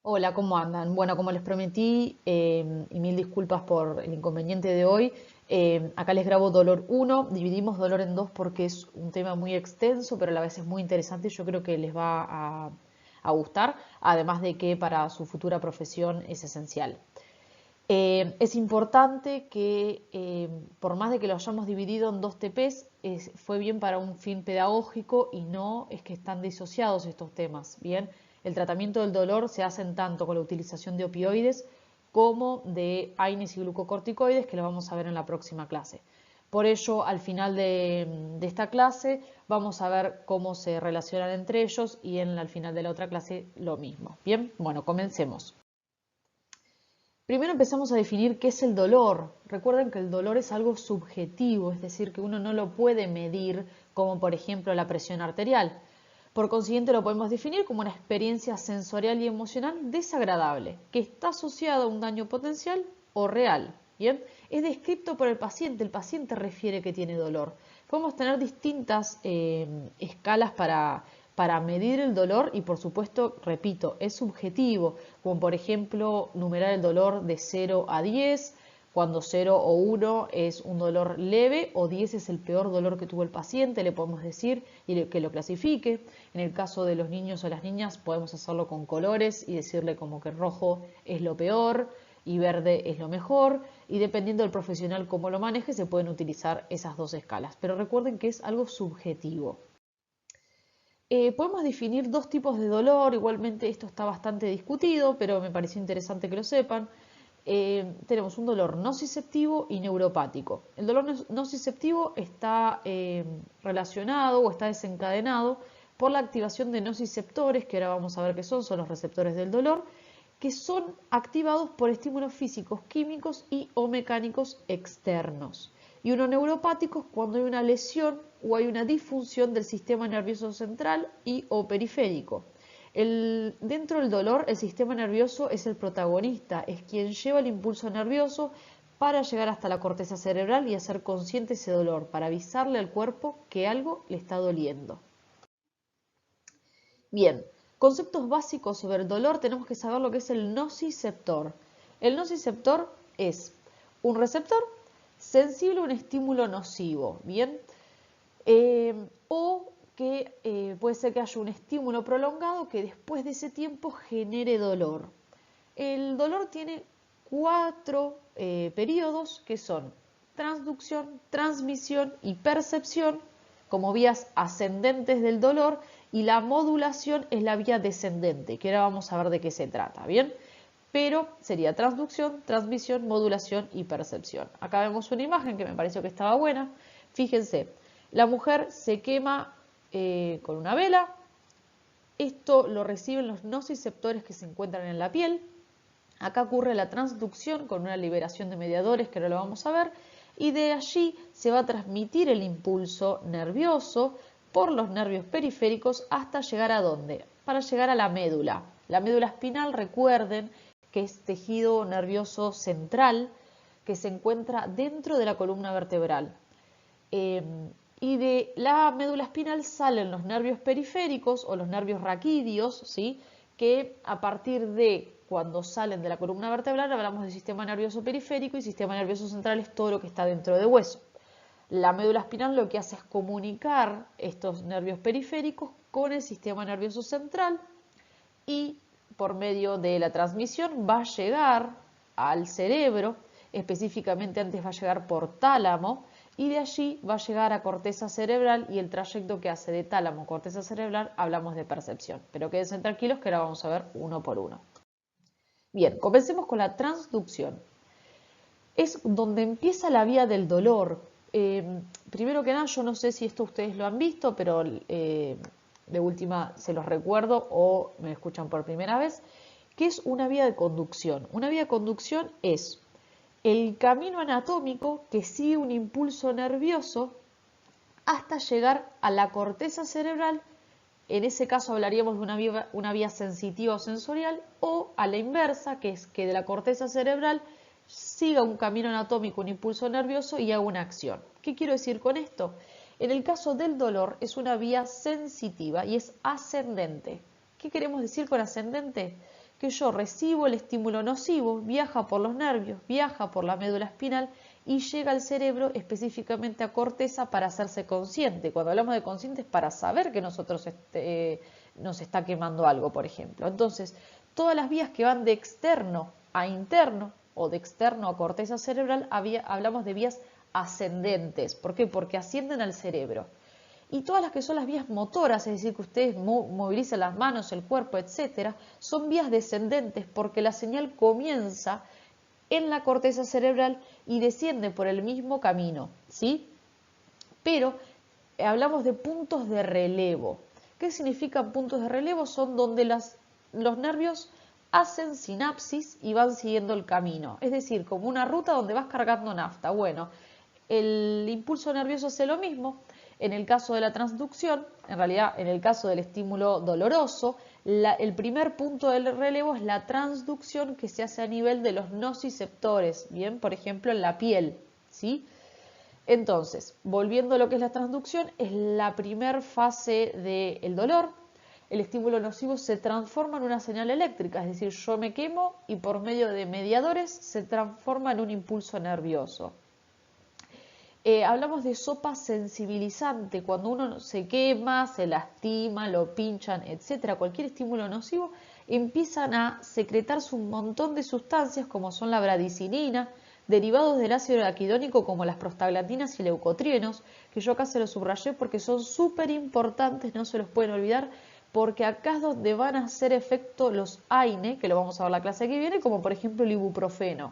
Hola, ¿cómo andan? Bueno, como les prometí, y mil disculpas por el inconveniente de hoy, acá les grabo dolor uno. Dividimos dolor en dos porque es un tema muy extenso, pero a la vez es muy interesante y yo creo que les va a gustar, además de que para su futura profesión es esencial. Es importante que, por más de que lo hayamos dividido en dos TPs, fue bien para un fin pedagógico y no es que están disociados estos temas. Bien, el tratamiento del dolor se hace tanto con la utilización de opioides como de AINES y glucocorticoides, que lo vamos a ver en la próxima clase. Por ello, al final de esta clase vamos a ver cómo se relacionan entre ellos y al final de la otra clase lo mismo. Bien, bueno, comencemos. Primero empezamos a definir qué es el dolor. Recuerden que el dolor es algo subjetivo, es decir, que uno no lo puede medir, como por ejemplo la presión arterial. Por consiguiente, lo podemos definir como una experiencia sensorial y emocional desagradable, que está asociada a un daño potencial o real. ¿Bien? Es descrito por el paciente refiere que tiene dolor. Podemos tener distintas escalas para medir el dolor y por supuesto, repito, es subjetivo, como por ejemplo numerar el dolor de 0 a 10, cuando 0 o 1 es un dolor leve o 10 es el peor dolor que tuvo el paciente, le podemos decir y que lo clasifique. En el caso de los niños o las niñas podemos hacerlo con colores y decirle como que rojo es lo peor y verde es lo mejor, y dependiendo del profesional cómo lo maneje se pueden utilizar esas dos escalas, pero recuerden que es algo subjetivo. Podemos definir dos tipos de dolor, igualmente esto está bastante discutido, pero me pareció interesante que lo sepan. Tenemos un dolor nociceptivo y neuropático. El dolor nociceptivo está relacionado o está desencadenado por la activación de nociceptores, que ahora vamos a ver qué son los receptores del dolor, que son activados por estímulos físicos, químicos y o mecánicos externos. Y uno neuropático es cuando hay una lesión o hay una disfunción del sistema nervioso central y o periférico. Dentro del dolor, el sistema nervioso es el protagonista, es quien lleva el impulso nervioso para llegar hasta la corteza cerebral y hacer consciente ese dolor, para avisarle al cuerpo que algo le está doliendo. Bien, conceptos básicos sobre el dolor, tenemos que saber lo que es el nociceptor. El nociceptor es un receptor sensible a un estímulo nocivo, ¿bien? O que puede ser que haya un estímulo prolongado que después de ese tiempo genere dolor. El dolor tiene cuatro periodos que son transducción, transmisión y percepción como vías ascendentes del dolor, y la modulación es la vía descendente, que ahora vamos a ver de qué se trata, ¿bien? Pero sería transducción, transmisión, modulación y percepción. Acá vemos una imagen que me pareció que estaba buena. Fíjense, la mujer se quema con una vela. Esto lo reciben los nociceptores que se encuentran en la piel. Acá ocurre la transducción con una liberación de mediadores, que ahora lo vamos a ver, y de allí se va a transmitir el impulso nervioso por los nervios periféricos hasta llegar a ¿dónde? Para llegar a la médula. La médula espinal, recuerden que es tejido nervioso central que se encuentra dentro de la columna vertebral. Y de la médula espinal salen los nervios periféricos o los nervios raquídeos, ¿sí? Que a partir de cuando salen de la columna vertebral hablamos de sistema nervioso periférico, y sistema nervioso central es todo lo que está dentro del hueso. La médula espinal lo que hace es comunicar estos nervios periféricos con el sistema nervioso central, y por medio de la transmisión va a llegar al cerebro, específicamente antes va a llegar por tálamo, y de allí va a llegar a corteza cerebral, y el trayecto que hace de tálamo a corteza cerebral hablamos de percepción. Pero quédense tranquilos que ahora vamos a ver uno por uno. Bien, comencemos con la transducción. Es donde empieza la vía del dolor. Primero que nada, yo no sé si esto ustedes lo han visto, pero de última se los recuerdo o me escuchan por primera vez, que es una vía de conducción. Una vía de conducción es el camino anatómico que sigue un impulso nervioso hasta llegar a la corteza cerebral. En ese caso hablaríamos de una vía sensitiva o sensorial, o a la inversa, que es que de la corteza cerebral siga un camino anatómico, un impulso nervioso y haga una acción. ¿Qué quiero decir con esto? En el caso del dolor es una vía sensitiva y es ascendente. ¿Qué queremos decir con ascendente? que yo recibo el estímulo nocivo, viaja por los nervios, viaja por la médula espinal y llega al cerebro, específicamente a corteza, para hacerse consciente. Cuando hablamos de consciente es para saber que nosotros nos está quemando algo, por ejemplo. Entonces, todas las vías que van de externo a interno o de externo a corteza cerebral, hablamos de vías ascendentes. ¿Por qué? Porque ascienden al cerebro. Y todas las que son las vías motoras, es decir, que ustedes movilizan las manos, el cuerpo, etcétera, son vías descendentes porque la señal comienza en la corteza cerebral y desciende por el mismo camino, ¿sí? Pero hablamos de puntos de relevo. ¿Qué significan puntos de relevo? Son donde los nervios hacen sinapsis y van siguiendo el camino. Es decir, como una ruta donde vas cargando nafta. Bueno, el impulso nervioso hace lo mismo. En el caso de la transducción, en realidad en el caso del estímulo doloroso, el primer punto del relevo es la transducción que se hace a nivel de los nociceptores, bien, por ejemplo en la piel, ¿sí? Entonces, volviendo a lo que es la transducción, es la primera fase del dolor. El estímulo nocivo se transforma en una señal eléctrica, es decir, yo me quemo y por medio de mediadores se transforma en un impulso nervioso. Hablamos de sopa sensibilizante, cuando uno se quema, se lastima, lo pinchan, etcétera, cualquier estímulo nocivo, empiezan a secretarse un montón de sustancias como son la bradicinina, derivados del ácido araquidónico como las prostaglandinas y leucotrienos, que yo acá se los subrayé porque son súper importantes, no se los pueden olvidar, porque acá es donde van a hacer efecto los AINE, que lo vamos a ver la clase que viene, como por ejemplo el ibuprofeno.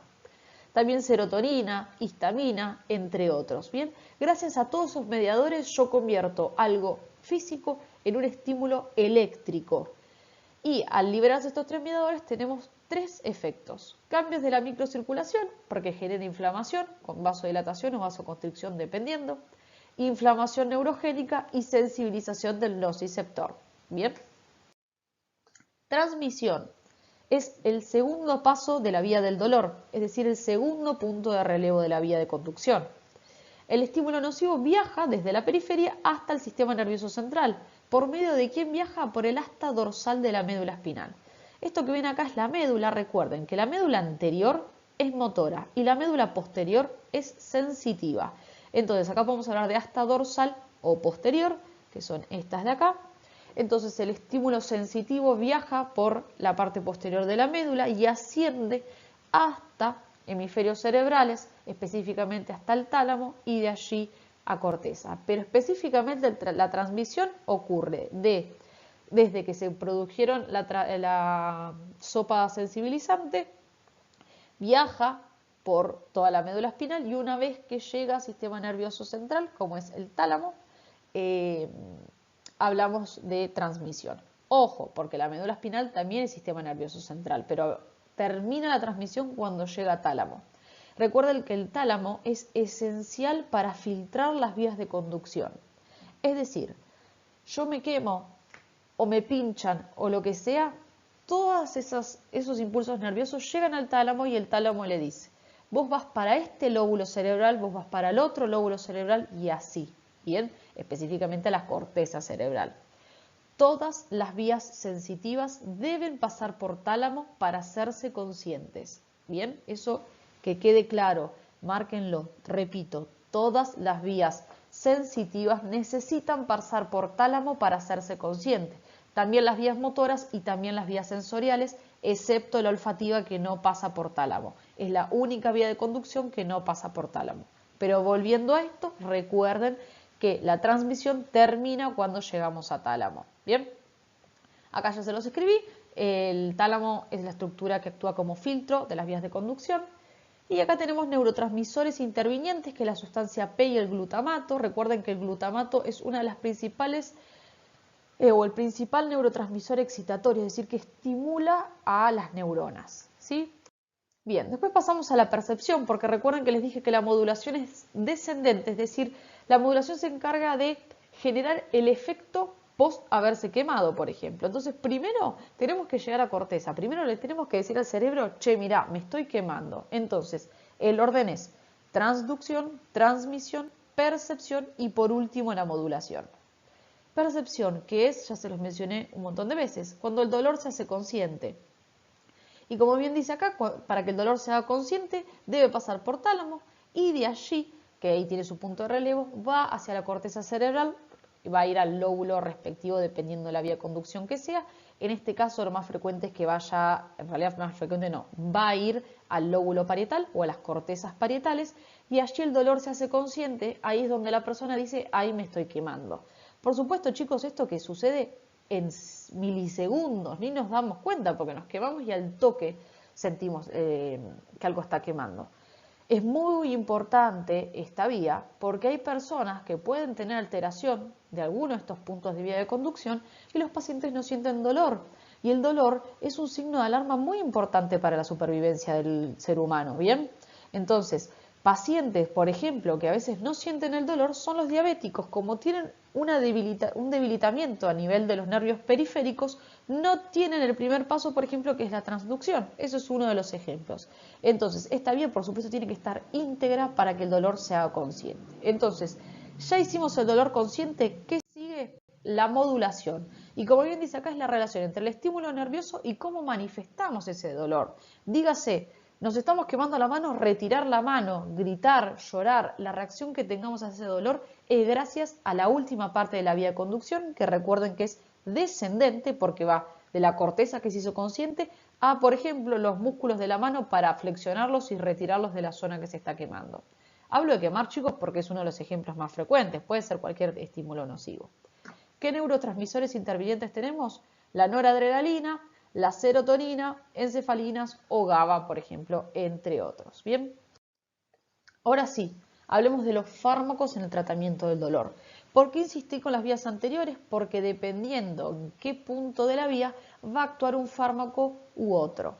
También serotonina, histamina, entre otros. Bien, gracias a todos esos mediadores yo convierto algo físico en un estímulo eléctrico. Y al liberarse estos tres mediadores tenemos tres efectos. Cambios de la microcirculación, porque genera inflamación, con vasodilatación o vasoconstricción dependiendo. Inflamación neurogénica y sensibilización del nociceptor. Bien. Transmisión. Es el segundo paso de la vía del dolor, es decir, el segundo punto de relevo de la vía de conducción. El estímulo nocivo viaja desde la periferia hasta el sistema nervioso central. ¿Por medio de quién viaja? Por el asta dorsal de la médula espinal. Esto que ven acá es la médula. Recuerden que la médula anterior es motora y la médula posterior es sensitiva. Entonces acá podemos hablar de asta dorsal o posterior, que son estas de acá. Entonces el estímulo sensitivo viaja por la parte posterior de la médula y asciende hasta hemisferios cerebrales, específicamente hasta el tálamo y de allí a corteza. Pero específicamente la transmisión ocurre desde que se produjeron la sopa sensibilizante, viaja por toda la médula espinal y una vez que llega al sistema nervioso central, como es el tálamo, hablamos de transmisión. Ojo, porque la médula espinal también es sistema nervioso central, pero termina la transmisión cuando llega a tálamo. Recuerden que el tálamo es esencial para filtrar las vías de conducción. Es decir, yo me quemo o me pinchan o lo que sea, todos esos impulsos nerviosos llegan al tálamo y el tálamo le dice, vos vas para este lóbulo cerebral, vos vas para el otro lóbulo cerebral y así. Bien, específicamente a la corteza cerebral. Todas las vías sensitivas deben pasar por tálamo para hacerse conscientes. Bien, eso que quede claro, márquenlo, repito, todas las vías sensitivas necesitan pasar por tálamo para hacerse conscientes. También las vías motoras y también las vías sensoriales, excepto la olfativa que no pasa por tálamo. Es la única vía de conducción que no pasa por tálamo. Pero volviendo a esto, recuerden que la transmisión termina cuando llegamos a tálamo. Bien, acá ya se los escribí. El tálamo es la estructura que actúa como filtro de las vías de conducción. Y acá tenemos neurotransmisores intervinientes, que es la sustancia P y el glutamato. Recuerden que el glutamato es una de las principales, o el principal neurotransmisor excitatorio, es decir, que estimula a las neuronas, ¿sí? Bien, después pasamos a la percepción, porque recuerden que les dije que la modulación es descendente, es decir, la modulación se encarga de generar el efecto post haberse quemado, por ejemplo. Entonces, primero tenemos que llegar a corteza, primero le tenemos que decir al cerebro, che, mirá, me estoy quemando. Entonces, el orden es transducción, transmisión, percepción y por último la modulación. Percepción, que es, ya se los mencioné un montón de veces, cuando el dolor se hace consciente. Y como bien dice acá, para que el dolor sea consciente, debe pasar por tálamo y de allí, que ahí tiene su punto de relevo, va hacia la corteza cerebral, va a ir al lóbulo respectivo dependiendo de la vía de conducción que sea. En este caso lo más frecuente es que vaya, en realidad más frecuente no, va a ir al lóbulo parietal o a las cortezas parietales y allí el dolor se hace consciente, ahí es donde la persona dice, ahí me estoy quemando. Por supuesto, chicos, esto que sucede en milisegundos, ni nos damos cuenta porque nos quemamos y al toque sentimos que algo está quemando. Es muy importante esta vía porque hay personas que pueden tener alteración de alguno de estos puntos de vía de conducción y los pacientes no sienten dolor. Y el dolor es un signo de alarma muy importante para la supervivencia del ser humano, ¿bien? Entonces, pacientes, por ejemplo, que a veces no sienten el dolor son los diabéticos. Como tienen un debilitamiento a nivel de los nervios periféricos, no tienen el primer paso, por ejemplo, que es la transducción. Eso es uno de los ejemplos. Entonces, esta vía, por supuesto, tiene que estar íntegra para que el dolor sea consciente. Entonces, ya hicimos el dolor consciente. ¿Qué sigue? La modulación. Y como bien dice acá, es la relación entre el estímulo nervioso y cómo manifestamos ese dolor. Dígase, nos estamos quemando la mano, retirar la mano, gritar, llorar, la reacción que tengamos a ese dolor es gracias a la última parte de la vía de conducción, que recuerden que es descendente porque va de la corteza que se hizo consciente a, por ejemplo, los músculos de la mano para flexionarlos y retirarlos de la zona que se está quemando. Hablo de quemar, chicos, porque es uno de los ejemplos más frecuentes, puede ser cualquier estímulo nocivo. ¿Qué neurotransmisores intervinientes tenemos? La noradrenalina, la serotonina, encefalinas o GABA, por ejemplo, entre otros. Bien, ahora sí, hablemos de los fármacos en el tratamiento del dolor. ¿Por qué insistí con las vías anteriores? Porque dependiendo en qué punto de la vía va a actuar un fármaco u otro.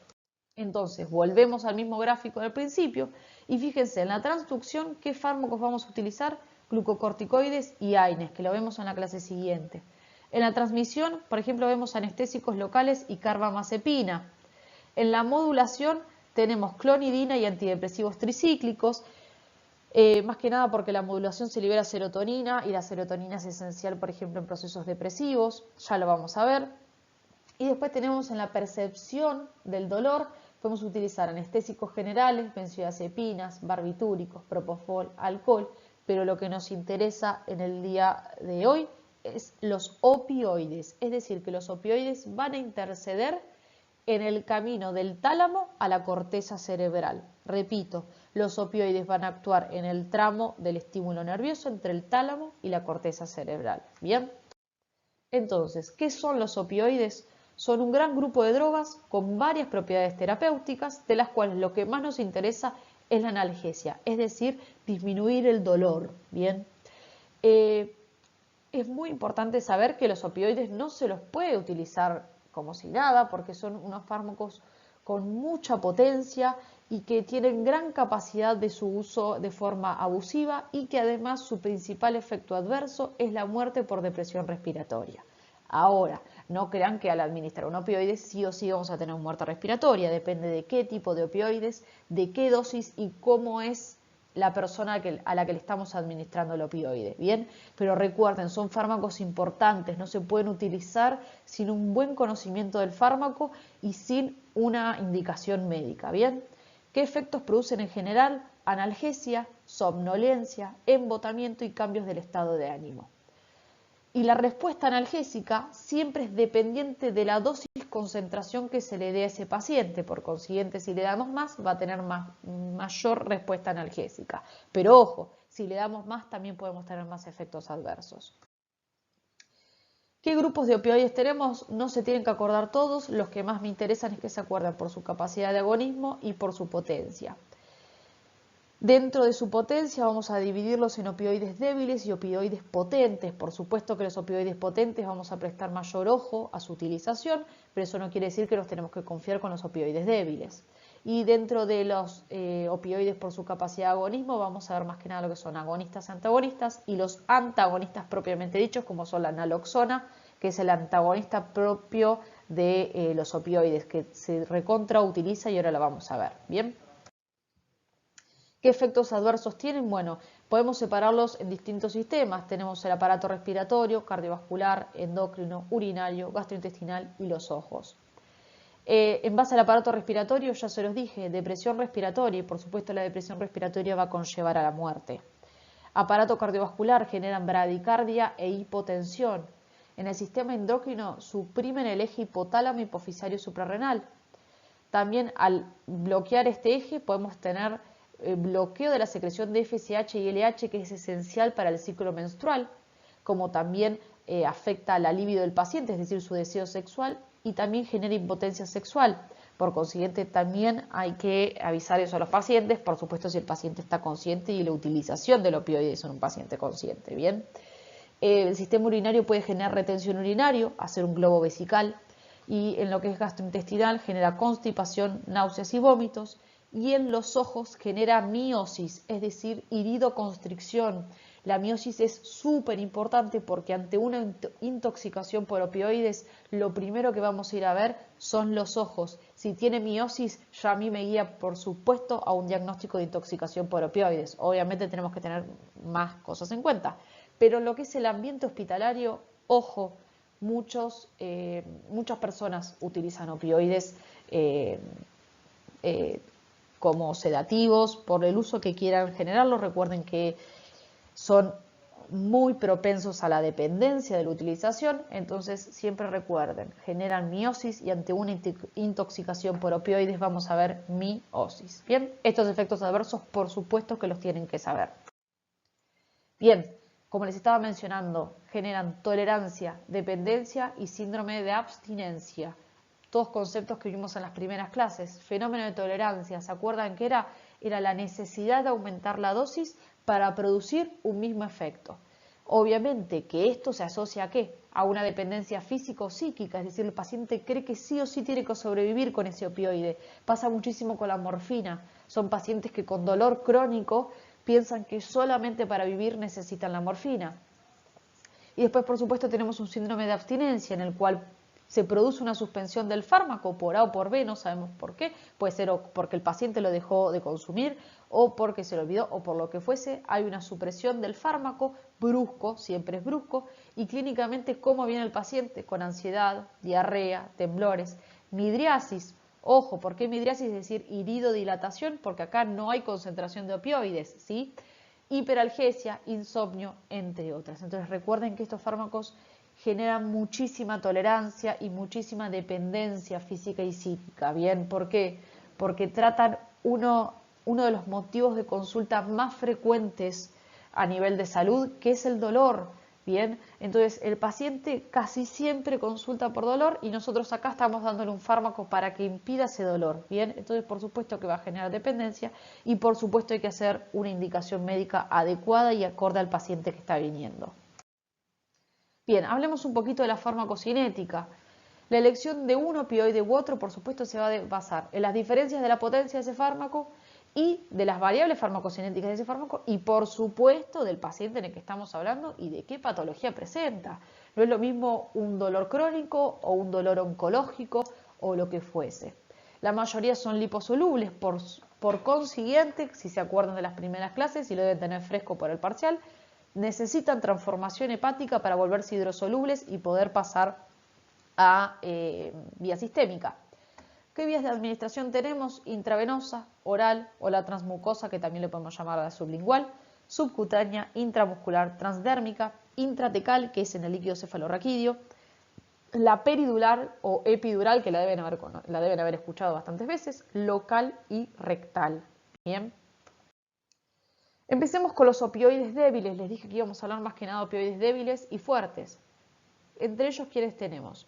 Entonces, volvemos al mismo gráfico del principio y fíjense en la transducción qué fármacos vamos a utilizar, glucocorticoides y AINES, que lo vemos en la clase siguiente. En la transmisión, por ejemplo, vemos anestésicos locales y carbamazepina. En la modulación tenemos clonidina y antidepresivos tricíclicos, más que nada porque la modulación se libera serotonina y la serotonina es esencial, por ejemplo, en procesos depresivos, ya lo vamos a ver. Y después tenemos en la percepción del dolor, podemos utilizar anestésicos generales, benzodiazepinas, barbitúricos, propofol, alcohol, pero lo que nos interesa en el día de hoy es los opioides, es decir, que los opioides van a interceder en el camino del tálamo a la corteza cerebral. Repito, los opioides van a actuar en el tramo del estímulo nervioso entre el tálamo y la corteza cerebral. Bien, entonces, ¿qué son los opioides? Son un gran grupo de drogas con varias propiedades terapéuticas, de las cuales lo que más nos interesa es la analgesia, es decir, disminuir el dolor. Bien, es muy importante saber que los opioides no se los puede utilizar como si nada, porque son unos fármacos con mucha potencia y que tienen gran capacidad de su uso de forma abusiva y que además su principal efecto adverso es la muerte por depresión respiratoria. Ahora, no crean que al administrar un opioide sí o sí vamos a tener muerte respiratoria, depende de qué tipo de opioides, de qué dosis y cómo es la persona a la que le estamos administrando el opioide, ¿bien? Pero recuerden, son fármacos importantes, no se pueden utilizar sin un buen conocimiento del fármaco y sin una indicación médica, ¿bien? ¿Qué efectos producen en general? Analgesia, somnolencia, embotamiento y cambios del estado de ánimo. Y la respuesta analgésica siempre es dependiente de la dosis concentración que se le dé a ese paciente. Por consiguiente, si le damos más, va a tener mayor respuesta analgésica. Pero ojo, si le damos más, también podemos tener más efectos adversos. ¿Qué grupos de opioides tenemos? No se tienen que acordar todos. Los que más me interesan es que se acuerden por su capacidad de agonismo y por su potencia. Dentro de su potencia vamos a dividirlos en opioides débiles y opioides potentes. Por supuesto que los opioides potentes vamos a prestar mayor ojo a su utilización, pero eso no quiere decir que nos tenemos que confiar con los opioides débiles. Y dentro de los opioides por su capacidad de agonismo vamos a ver más que nada lo que son agonistas y antagonistas y los antagonistas propiamente dichos, como son la naloxona, que es el antagonista propio de los opioides, que se recontra utiliza y ahora lo vamos a ver. Bien. ¿Qué efectos adversos tienen? Bueno, podemos separarlos en distintos sistemas. Tenemos el aparato respiratorio, cardiovascular, endocrino, urinario, gastrointestinal y los ojos. En base al aparato respiratorio, ya se los dije, depresión respiratoria y por supuesto la depresión respiratoria va a conllevar a la muerte. Aparato cardiovascular, generan bradicardia e hipotensión. En el sistema endocrino suprimen el eje hipotálamo hipofisario suprarrenal. También al bloquear este eje podemos tener bloqueo de la secreción de FSH y LH, que es esencial para el ciclo menstrual, como también afecta la libido del paciente, es decir, su deseo sexual, y también genera impotencia sexual. Por consiguiente, también hay que avisar eso a los pacientes, por supuesto si el paciente está consciente y la utilización del opioides en un paciente consciente. Bien, el sistema urinario puede generar retención urinaria, hacer un globo vesical, y en lo que es gastrointestinal genera constipación, náuseas y vómitos, y en los ojos genera miosis, es decir, iridoconstricción. La miosis es súper importante porque ante una intoxicación por opioides, lo primero que vamos a ir a ver son los ojos. Si tiene miosis, ya a mí me guía, por supuesto, a un diagnóstico de intoxicación por opioides. Obviamente tenemos que tener más cosas en cuenta. Pero en lo que es el ambiente hospitalario, ojo, muchas personas utilizan opioides como sedativos por el uso que quieran generarlos. Recuerden que son muy propensos a la dependencia de la utilización, entonces siempre recuerden, generan miosis y ante una intoxicación por opioides vamos a ver miosis. Bien, estos efectos adversos por supuesto que los tienen que saber. Bien, como les estaba mencionando, generan tolerancia, dependencia y síndrome de abstinencia. Todos conceptos que vimos en las primeras clases. Fenómeno de tolerancia, ¿se acuerdan qué era? Era la necesidad de aumentar la dosis para producir un mismo efecto. Obviamente que esto se asocia ¿a qué? A una dependencia física o psíquica, es decir, el paciente cree que sí o sí tiene que sobrevivir con ese opioide. Pasa muchísimo con la morfina. Son pacientes que con dolor crónico piensan que solamente para vivir necesitan la morfina. Y después, por supuesto, tenemos un síndrome de abstinencia en el cual se produce una suspensión del fármaco por A o por B, no sabemos por qué, puede ser porque el paciente lo dejó de consumir o porque se lo olvidó o por lo que fuese, hay una supresión del fármaco brusco, siempre es brusco, y clínicamente cómo viene el paciente con ansiedad, diarrea, temblores, midriasis. Ojo, ¿por qué midriasis? Es decir, iridodilatación, porque acá no hay concentración de opioides, ¿sí? Hiperalgesia, insomnio, entre otras. Entonces recuerden que estos fármacos generan muchísima tolerancia y muchísima dependencia física y psíquica. ¿Bien? ¿Por qué? Porque tratan uno de los motivos de consulta más frecuentes a nivel de salud, que es el dolor. Bien, entonces el paciente casi siempre consulta por dolor y nosotros acá estamos dándole un fármaco para que impida ese dolor. Bien, entonces por supuesto que va a generar dependencia y por supuesto hay que hacer una indicación médica adecuada y acorde al paciente que está viniendo. Bien, hablemos un poquito de la farmacocinética. La elección de un opioide u otro, por supuesto, se va a basar en las diferencias de la potencia de ese fármaco y de las variables farmacocinéticas de ese fármaco y, por supuesto, del paciente en el que estamos hablando y de qué patología presenta. No es lo mismo un dolor crónico o un dolor oncológico o lo que fuese. La mayoría son liposolubles, por consiguiente, si se acuerdan de las primeras clases y lo deben tener fresco por el parcial, necesitan transformación hepática para volverse hidrosolubles y poder pasar a vía sistémica. ¿Qué vías de administración tenemos? Intravenosa, oral o la transmucosa, que también le podemos llamar la sublingual, subcutánea, intramuscular, transdérmica, intratecal, que es en el líquido cefalorraquídeo, la peridular o epidural, que la deben haber escuchado bastantes veces, local y rectal. Bien. Empecemos con los opioides débiles. Les dije que íbamos a hablar más que nada de opioides débiles y fuertes. Entre ellos, ¿quiénes tenemos?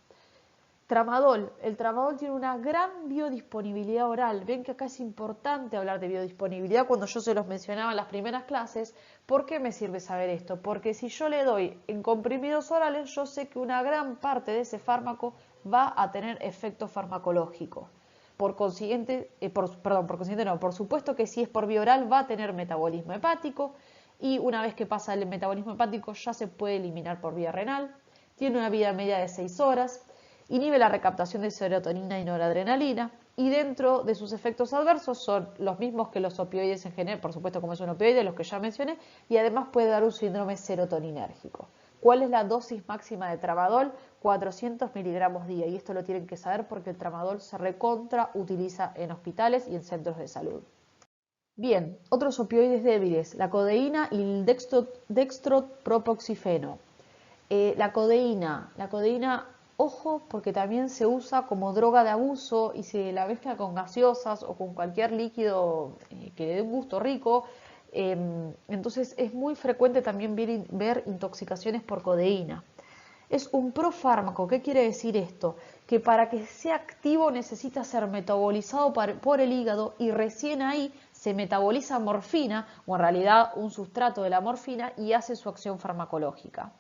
Tramadol. El tramadol tiene una gran biodisponibilidad oral. Ven que acá es importante hablar de biodisponibilidad cuando yo se los mencionaba en las primeras clases. ¿Por qué me sirve saber esto? Porque si yo le doy en comprimidos orales, yo sé que una gran parte de ese fármaco va a tener efecto farmacológico. Por consiguiente, por supuesto que si es por vía oral va a tener metabolismo hepático y una vez que pasa el metabolismo hepático ya se puede eliminar por vía renal. Tiene una vida media de 6 horas. Inhibe la recaptación de serotonina y noradrenalina y dentro de sus efectos adversos son los mismos que los opioides en general, por supuesto como es un opioide, los que ya mencioné, y además puede dar un síndrome serotoninérgico. ¿Cuál es la dosis máxima de tramadol 400 miligramos día, y esto lo tienen que saber porque el tramadol se recontra utiliza en hospitales y en centros de salud. Bien, otros opioides débiles, la codeína y el dextropropoxifeno. La codeína, ojo, porque también se usa como droga de abuso y se la mezcla con gaseosas o con cualquier líquido que le dé un gusto rico. Entonces es muy frecuente también ver intoxicaciones por codeína. Es un profármaco. ¿Qué quiere decir esto? Que para que sea activo necesita ser metabolizado por el hígado y recién ahí se metaboliza morfina, o en realidad un sustrato de la morfina, y hace su acción farmacológica.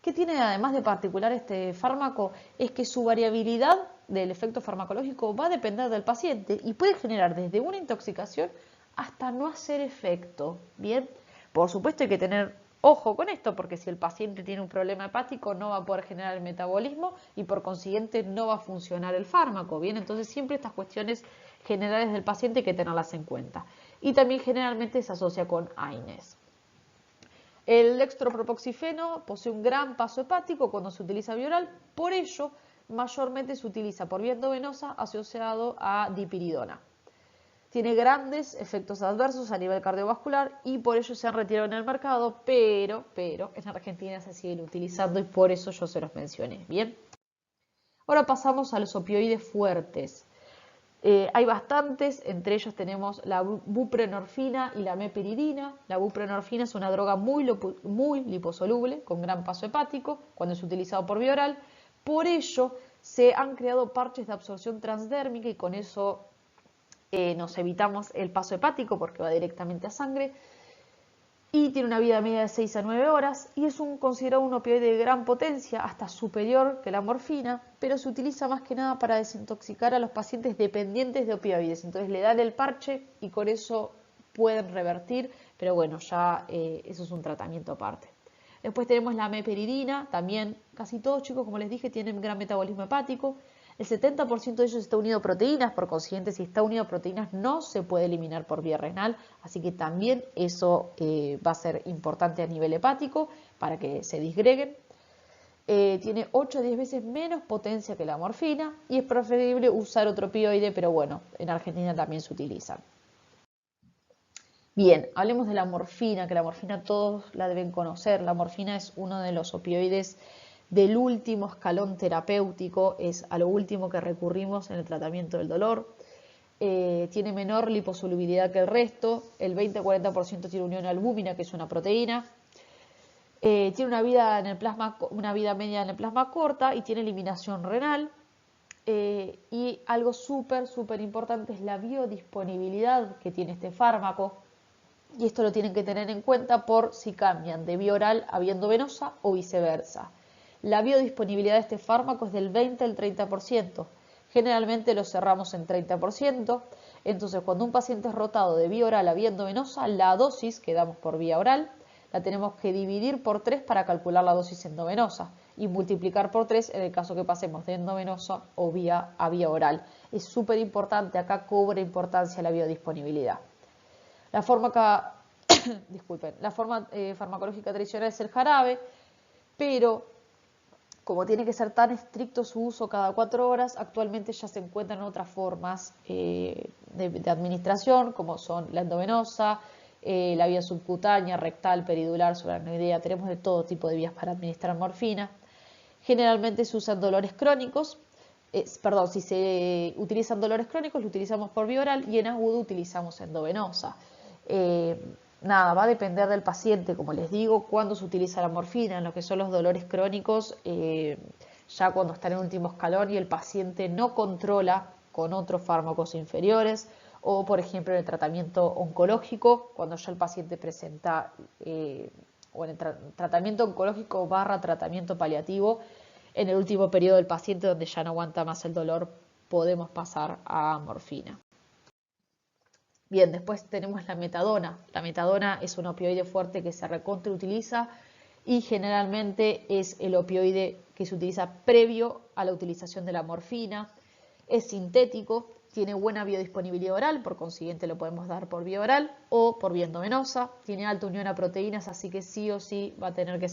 ¿Qué tiene además de particular este fármaco? Es que su variabilidad del efecto farmacológico va a depender del paciente y puede generar desde una intoxicación hasta no hacer efecto. Bien, por supuesto hay que tener ojo con esto, porque si el paciente tiene un problema hepático no va a poder generar el metabolismo y por consiguiente no va a funcionar el fármaco. Bien, entonces siempre estas cuestiones generales del paciente hay que tenerlas en cuenta. Y también generalmente se asocia con AINES. El dextropropoxifeno posee un gran paso hepático cuando se utiliza vía oral, por ello mayormente se utiliza por vía endovenosa asociado a dipiridona. Tiene grandes efectos adversos a nivel cardiovascular y por ello se han retirado en el mercado, pero en Argentina se siguen utilizando y por eso yo se los mencioné. Bien. Ahora pasamos a los opioides fuertes. Hay bastantes, entre ellos tenemos la buprenorfina y la meperidina. La buprenorfina es una droga muy liposoluble, con gran paso hepático, cuando es utilizado por vía oral. Por ello, se han creado parches de absorción transdérmica y con eso nos evitamos el paso hepático porque va directamente a sangre. Y tiene una vida media de 6 a 9 horas y es considerado un opioide de gran potencia, hasta superior que la morfina, pero se utiliza más que nada para desintoxicar a los pacientes dependientes de opioides. Entonces le dan el parche y con eso pueden revertir, pero bueno, ya eso es un tratamiento aparte. Después tenemos la meperidina, también casi todos chicos, como les dije, tienen gran metabolismo hepático. El 70% de ellos está unido a proteínas, por consiguiente, si está unido a proteínas no se puede eliminar por vía renal, así que también eso va a ser importante a nivel hepático para que se disgreguen. Tiene 8 a 10 veces menos potencia que la morfina y es preferible usar otro opioide, pero bueno, en Argentina también se utilizan. Bien, hablemos de la morfina, que la morfina todos la deben conocer. La morfina es uno de los opioides del último escalón terapéutico, es a lo último que recurrimos en el tratamiento del dolor. Tiene menor liposolubilidad que el resto, el 20-40% tiene unión albúmina, que es una proteína. Tiene una vida media en el plasma corta y tiene eliminación renal. Y algo súper importante es la biodisponibilidad que tiene este fármaco. Y esto lo tienen que tener en cuenta por si cambian de vía oral a vía endovenosa o viceversa. La biodisponibilidad de este fármaco es del 20 al 30%. Generalmente lo cerramos en 30%. Entonces, cuando un paciente es rotado de vía oral a vía endovenosa, la dosis que damos por vía oral la tenemos que dividir por 3 para calcular la dosis endovenosa y multiplicar por 3 en el caso que pasemos de endovenosa o a vía oral. Es súper importante, acá cobra importancia la biodisponibilidad. La forma farmacológica tradicional es el jarabe, pero como tiene que ser tan estricto su uso cada 4 horas, actualmente ya se encuentran otras formas de administración, como son la endovenosa, la vía subcutánea, rectal, peridular, subaracnoidea. Tenemos de todo tipo de vías para administrar morfina. Generalmente se usan dolores crónicos. Si se utilizan dolores crónicos, lo utilizamos por vía oral y en agudo utilizamos endovenosa. Va a depender del paciente, como les digo, cuándo se utiliza la morfina. En lo que son los dolores crónicos, ya cuando está en el último escalón y el paciente no controla con otros fármacos inferiores, o por ejemplo en el tratamiento oncológico, cuando ya el paciente presenta, o en el tratamiento oncológico / tratamiento paliativo, en el último periodo del paciente donde ya no aguanta más el dolor, podemos pasar a morfina. Bien, después tenemos la metadona. La metadona es un opioide fuerte que se recontrautiliza y generalmente es el opioide que se utiliza previo a la utilización de la morfina. Es sintético, tiene buena biodisponibilidad oral, por consiguiente lo podemos dar por vía oral o por vía endovenosa. Tiene alta unión a proteínas, así que sí o sí va a tener que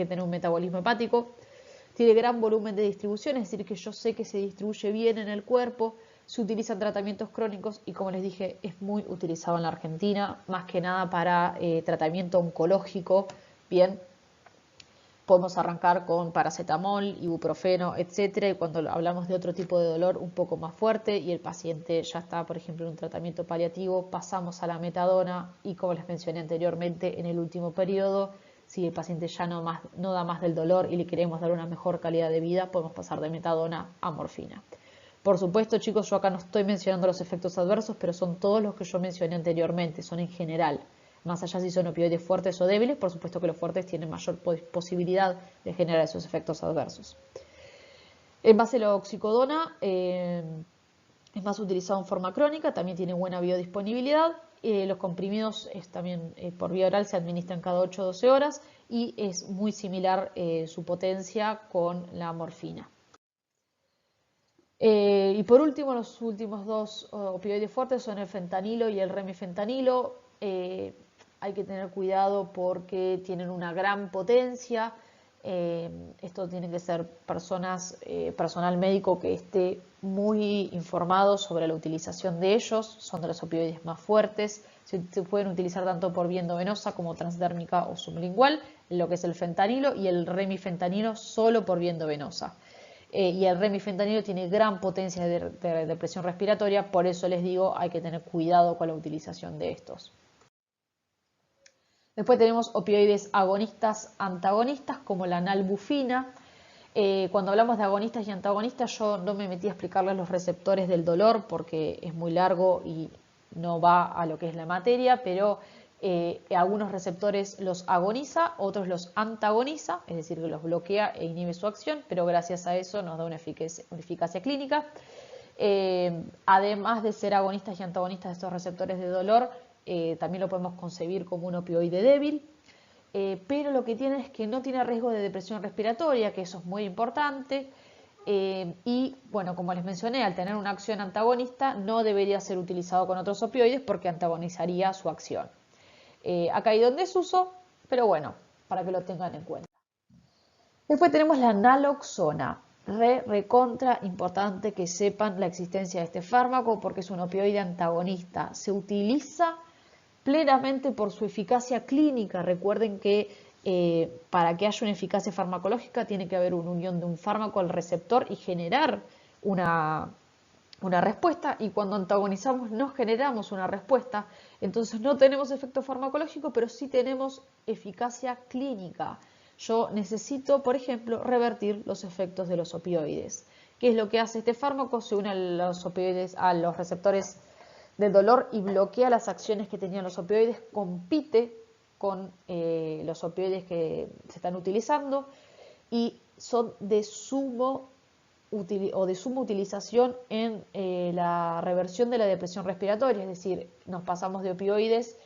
tener un metabolismo hepático. tiene gran volumen de distribución, es decir, que yo sé que se distribuye bien en el cuerpo, se utilizan tratamientos crónicos y, como les dije, es muy utilizado en la Argentina, más que nada para tratamiento oncológico. Bien, podemos arrancar con paracetamol, ibuprofeno, etcétera, y cuando hablamos de otro tipo de dolor un poco más fuerte y el paciente ya está, por ejemplo, en un tratamiento paliativo, pasamos a la metadona y, como les mencioné anteriormente, en el último periodo, si el paciente ya no da más del dolor y le queremos dar una mejor calidad de vida, podemos pasar de metadona a morfina. Por supuesto, chicos, yo acá no estoy mencionando los efectos adversos, pero son todos los que yo mencioné anteriormente, son en general. Más allá si son opioides fuertes o débiles, por supuesto que los fuertes tienen mayor posibilidad de generar esos efectos adversos. En base a la oxicodona, es más utilizado en forma crónica, también tiene buena biodisponibilidad. Los comprimidos también por vía oral se administran cada 8 o 12 horas y es muy similar su potencia con la morfina. Y por último, los últimos dos opioides fuertes son el fentanilo y el remifentanilo. Hay que tener cuidado porque tienen una gran potencia. Esto tiene que ser personal médico que esté muy informado sobre la utilización de ellos. Son de los opioides más fuertes. Se pueden utilizar tanto por vía endovenosa como transdérmica o sublingual, lo que es el fentanilo, y el remifentanilo solo por vía endovenosa. Y el remifentanilo tiene gran potencia de depresión respiratoria, por eso les digo, hay que tener cuidado con la utilización de estos. Después tenemos opioides agonistas, antagonistas, como la nalbufina. Cuando hablamos de agonistas y antagonistas, yo no me metí a explicarles los receptores del dolor porque es muy largo y no va a lo que es la materia, pero algunos receptores los agoniza, otros los antagoniza, es decir, que los bloquea e inhibe su acción, pero gracias a eso nos da una eficacia clínica. Además de ser agonistas y antagonistas de estos receptores de dolor, también lo podemos concebir como un opioide débil, pero lo que tiene es que no tiene riesgo de depresión respiratoria, que eso es muy importante. Y bueno, como les mencioné, al tener una acción antagonista no debería ser utilizado con otros opioides porque antagonizaría su acción. Ha caído en desuso, pero bueno, para que lo tengan en cuenta. Después tenemos la naloxona. Recontra importante que sepan la existencia de este fármaco porque es un opioide antagonista. Se utiliza plenamente por su eficacia clínica. Recuerden que para que haya una eficacia farmacológica tiene que haber una unión de un fármaco al receptor y generar una respuesta, y cuando antagonizamos no generamos una respuesta, entonces no tenemos efecto farmacológico, pero sí tenemos eficacia clínica. Yo necesito, por ejemplo, revertir los efectos de los opioides. ¿Qué es lo que hace este fármaco? Se une a los opioides, a los receptores del dolor y bloquea las acciones que tenían los opioides, compite con los opioides que se están utilizando y son de suma utilización en la reversión de la depresión respiratoria, es decir, nos pasamos de opioides,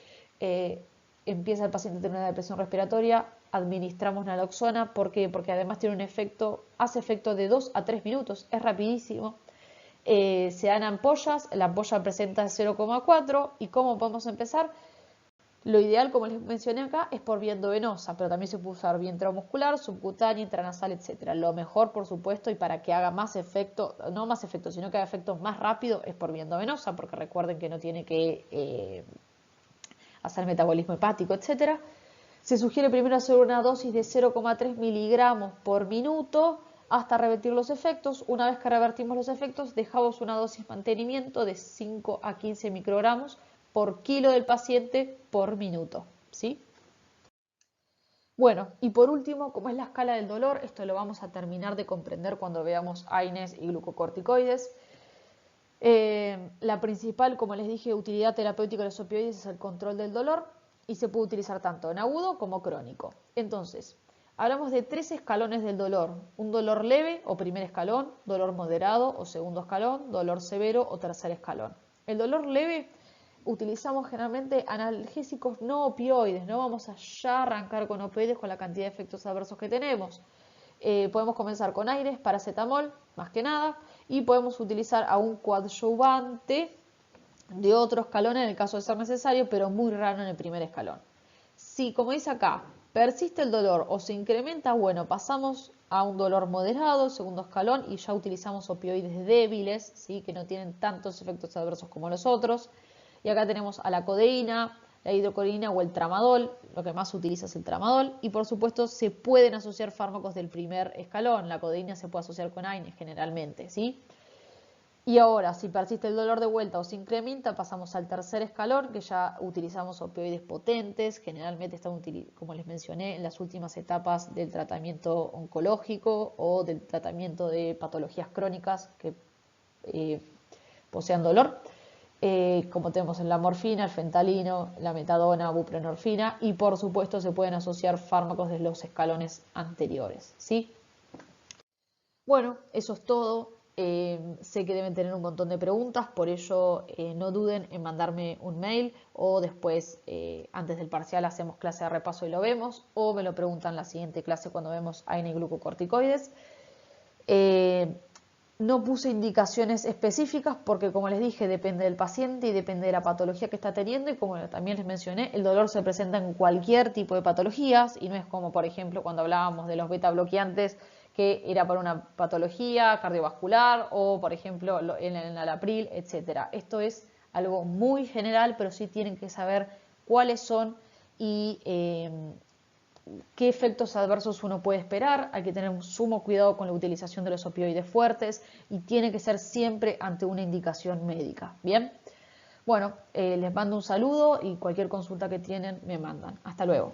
empieza el paciente a tener una depresión respiratoria, administramos naloxona. ¿Por qué? Porque además tiene un efecto, hace efecto de 2 a 3 minutos, es rapidísimo. Se dan ampollas, la ampolla presenta 0,4 y ¿cómo podemos empezar? Lo ideal, como les mencioné acá, es por vía endovenosa, pero también se puede usar vía intramuscular, subcutánea, intranasal, etc. Lo mejor, por supuesto, y para que haga más efecto, no más efecto, sino que haga efecto más rápido, es por vía endovenosa, porque recuerden que no tiene que hacer metabolismo hepático, etc. Se sugiere primero hacer una dosis de 0,3 miligramos por minuto hasta revertir los efectos. Una vez que revertimos los efectos, dejamos una dosis mantenimiento de 5 a 15 microgramos por kilo del paciente por minuto, ¿sí? Bueno, y por último, como es la escala del dolor, esto lo vamos a terminar de comprender cuando veamos AINES y glucocorticoides. La principal, como les dije, utilidad terapéutica de los opioides es el control del dolor y se puede utilizar tanto en agudo como crónico. Entonces, hablamos de 3 escalones del dolor: un dolor leve o primer escalón, dolor moderado o segundo escalón, dolor severo o tercer escalón. El dolor leve utilizamos generalmente analgésicos no opioides, no vamos a ya arrancar con opioides con la cantidad de efectos adversos que tenemos. Podemos comenzar con aires, paracetamol, más que nada, y podemos utilizar a un coadyuvante de otro escalón en el caso de ser necesario, pero muy raro en el primer escalón. Si, como dice acá, persiste el dolor o se incrementa, bueno, pasamos a un dolor moderado, segundo escalón, y ya utilizamos opioides débiles, ¿sí? Que no tienen tantos efectos adversos como los otros. Y acá tenemos a la codeína, la hidrocorina o el tramadol, lo que más se utiliza es el tramadol, y por supuesto se pueden asociar fármacos del primer escalón, la codeína se puede asociar con AINES generalmente, ¿sí? Y ahora, si persiste el dolor de vuelta o se incrementa, pasamos al tercer escalón, que ya utilizamos opioides potentes, generalmente están, como les mencioné, en las últimas etapas del tratamiento oncológico o del tratamiento de patologías crónicas que eh, posean dolor, como tenemos en la morfina, el fentanilo, la metadona, buprenorfina, y por supuesto se pueden asociar fármacos de los escalones anteriores, ¿sí? Bueno, eso es todo. Sé que deben tener un montón de preguntas, por ello no duden en mandarme un mail o después, antes del parcial, hacemos clase de repaso y lo vemos, o me lo preguntan en la siguiente clase cuando vemos AINE y glucocorticoides. Eh, no puse indicaciones específicas porque, como les dije, depende del paciente y depende de la patología que está teniendo, y como también les mencioné, el dolor se presenta en cualquier tipo de patologías y no es como, por ejemplo, cuando hablábamos de los beta bloqueantes, que era por una patología cardiovascular o, por ejemplo, en el Alapril, etcétera. Esto es algo muy general, pero sí tienen que saber cuáles son y qué efectos adversos uno puede esperar. Hay que tener un sumo cuidado con la utilización de los opioides fuertes y tiene que ser siempre ante una indicación médica. Bien, bueno, les mando un saludo y cualquier consulta que tienen me mandan. Hasta luego.